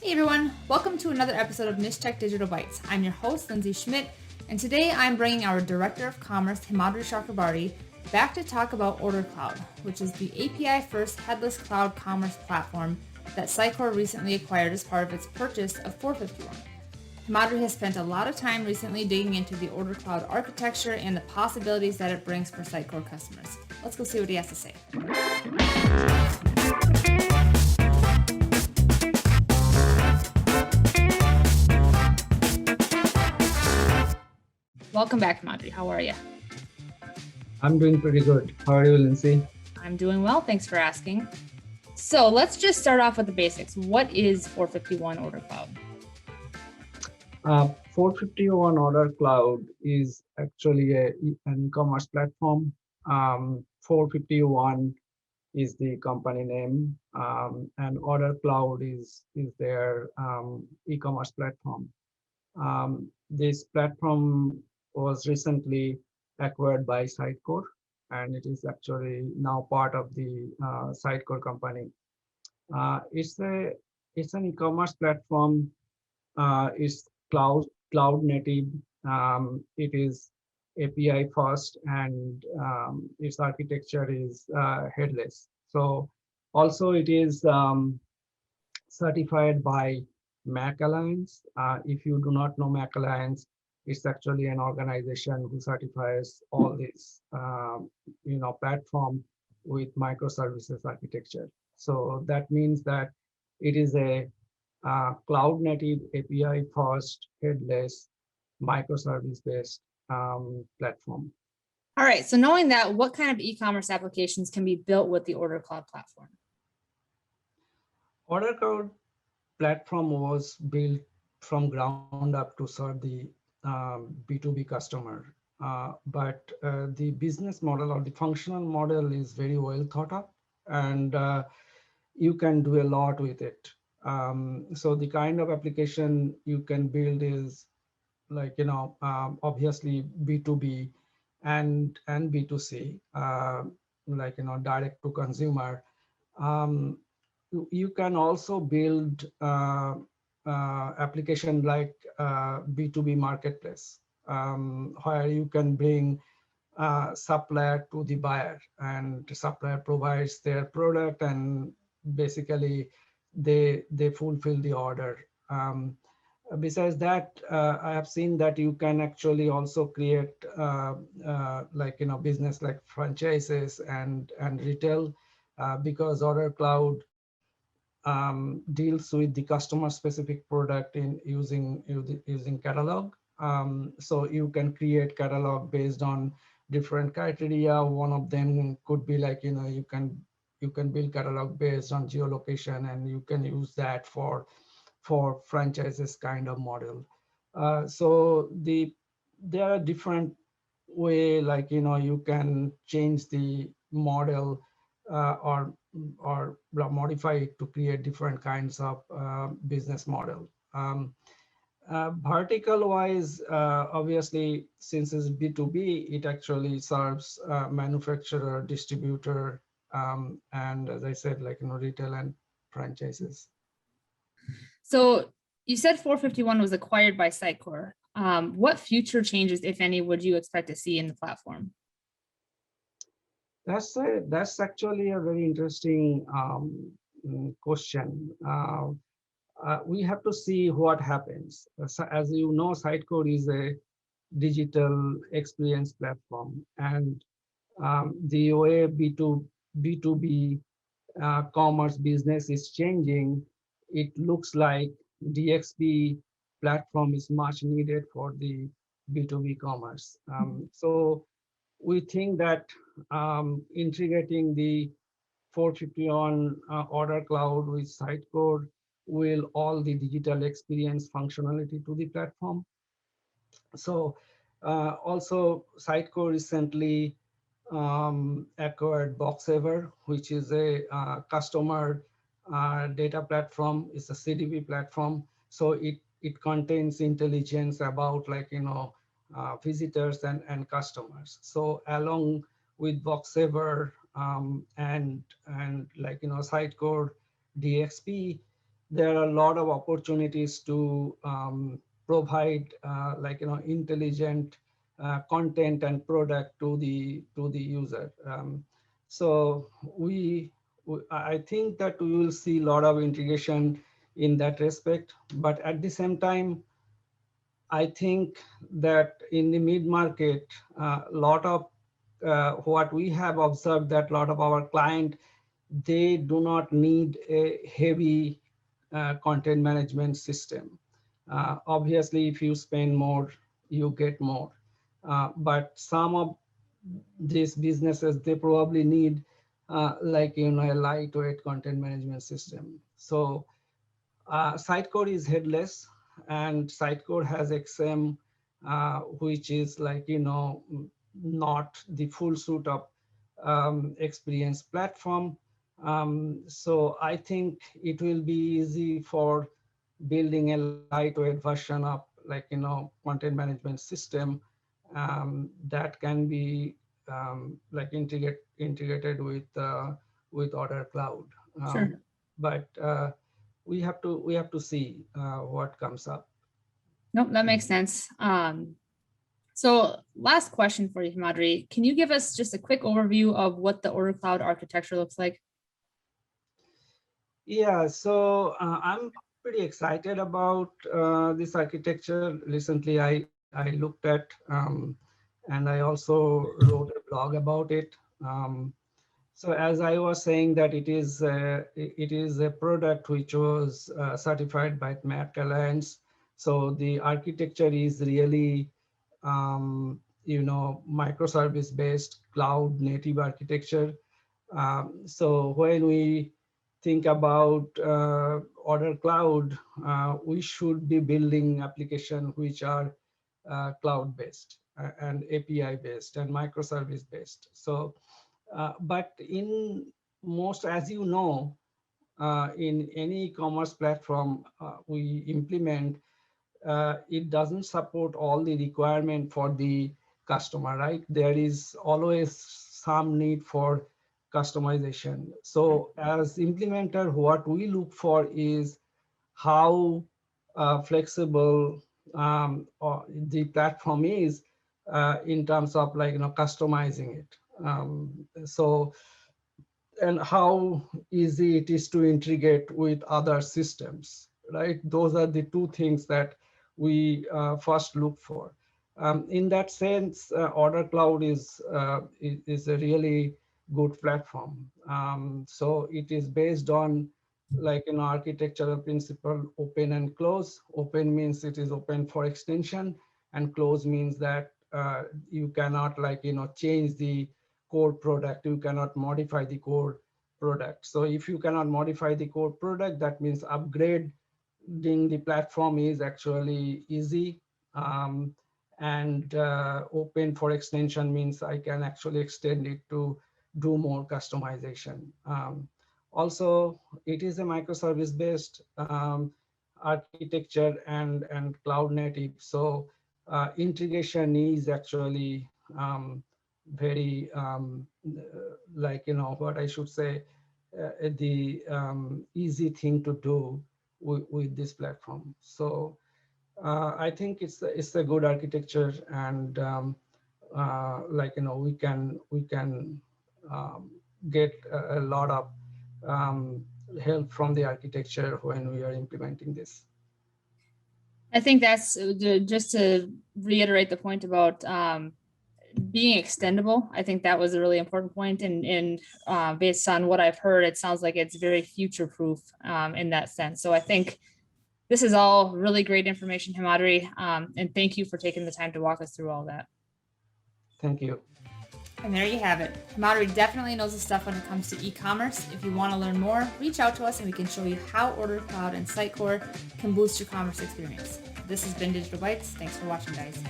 Hey everyone, welcome to another episode of Nish Tech Digital Bytes. I'm your host, Lindsey Schmidt, and today I'm bringing our Director of Commerce, Himadri Chakrabarti, back to talk about OrderCloud, which is the API-first headless cloud commerce platform that Sitecore recently acquired as part of its purchase of 451. Himadri has spent a lot of time recently digging into the OrderCloud architecture and the possibilities that it brings for Sitecore customers. Let's go see what he has to say. Welcome back, Himadri. How are you? I'm doing pretty good. How are you, Lindsey? I'm doing well. Thanks for asking. So let's just start off with the basics. What is 451 OrderCloud? 451 OrderCloud is actually an e-commerce platform. 451 is the company name, and OrderCloud is their e-commerce platform. This platform was recently acquired by Sitecore, and it is actually now part of the Sitecore company. It's an e-commerce platform. It's cloud native. It is API first, and its architecture is headless. So also it is certified by Mac Alliance. If you do not know Mac Alliance, it's actually an organization who certifies all this, platform with microservices architecture. So that means that it is a cloud native API first, headless, microservice based platform. All right. So knowing that, what kind of e-commerce applications can be built with the OrderCloud platform? OrderCloud platform was built from ground up to serve the B2B customer. But the business model or the functional model is very well thought of, and you can do a lot with it. So the kind of application you can build is like, obviously B2B and B2C, direct to consumer. You can also build application like B2B marketplace, where you can bring supplier to the buyer, and the supplier provides their product, and basically they fulfill the order. Besides that, I have seen that you can actually also create business like franchises and retail, because OrderCloud deals with the customer specific product in using catalog. So you can create catalog based on different criteria. One of them could be like, you can build catalog based on geolocation, and you can use that for franchises kind of model. So there are different way, like, you can change the model or modify it to create different kinds of business model. Vertical wise, obviously, since it's B2B, it actually serves manufacturer, distributor, and as I said, retail and franchises. So you said 451 was acquired by Sitecore. What future changes, if any, would you expect to see in the platform? That's actually a very interesting question. We have to see what happens. So as you know, Sitecore is a digital experience platform, and the way B2B commerce business is changing, it looks like DXP platform is much needed for the B2B commerce. So we think that integrating the 451 OrderCloud with Sitecore will all the digital experience functionality to the platform. So also Sitecore recently acquired Boxever, which is a customer data platform. It's a CDP platform. So it contains intelligence about visitors and customers. So along with Boxever and Sitecore DXP, there are a lot of opportunities to provide intelligent content and product to the user. So I think that we will see a lot of integration in that respect, but at the same time, I think that in the mid-market, a lot of what we have observed that a lot of our client, they do not need a heavy content management system. Obviously, if you spend more, you get more. But some of these businesses, they probably need a lightweight content management system. So Sitecore is headless, and Sitecore has XM, which is not the full suite of experience platform. So I think it will be easy for building a lightweight version of content management system that can be integrated with OrderCloud. Sure. But we have to see what comes up. Nope, that makes sense. So last question for you, Himadri. Can you give us just a quick overview of what the OrderCloud architecture looks like? Yeah, so I'm pretty excited about this architecture. Recently, I looked at and I also wrote a blog about it. So as I was saying that it is a product which was certified by MAC Alliance. So the architecture is really microservice based cloud native architecture. So when we think about OrderCloud, we should be building applications which are cloud based and API based and microservice based. So but in most, as you know, in any commerce platform we implement, it doesn't support all the requirement for the customer, right? There is always some need for customization. So as implementer, what we look for is how flexible the platform is in terms of customizing it. So and how easy it is to integrate with other systems, right? Those are the two things that we first look for. In that sense, OrderCloud is a really good platform. So it is based on an architectural principle, open and close. Open means it is open for extension, and close means that you cannot change the core product. You cannot modify the core product. So if you cannot modify the core product, that means upgrading the platform is actually easy. And open for extension means I can actually extend it to do more customization. Also, it is a microservice based architecture and cloud native. So integration is actually very what I should say, the easy thing to do with this platform. So I think it's a good architecture, and we can get a lot of help from the architecture when we are implementing this. I think that's just to reiterate the point about being extendable. I think that was a really important point, and based on what I've heard, it sounds like it's very future-proof in that sense. So I think this is all really great information, Himadri, and thank you for taking the time to walk us through all that. Thank you. And there you have it. Himadri definitely knows the stuff when it comes to e-commerce. If you want to learn more, reach out to us and we can show you how OrderCloud and Sitecore can boost your commerce experience. This has been Digital Bytes. Thanks for watching, guys.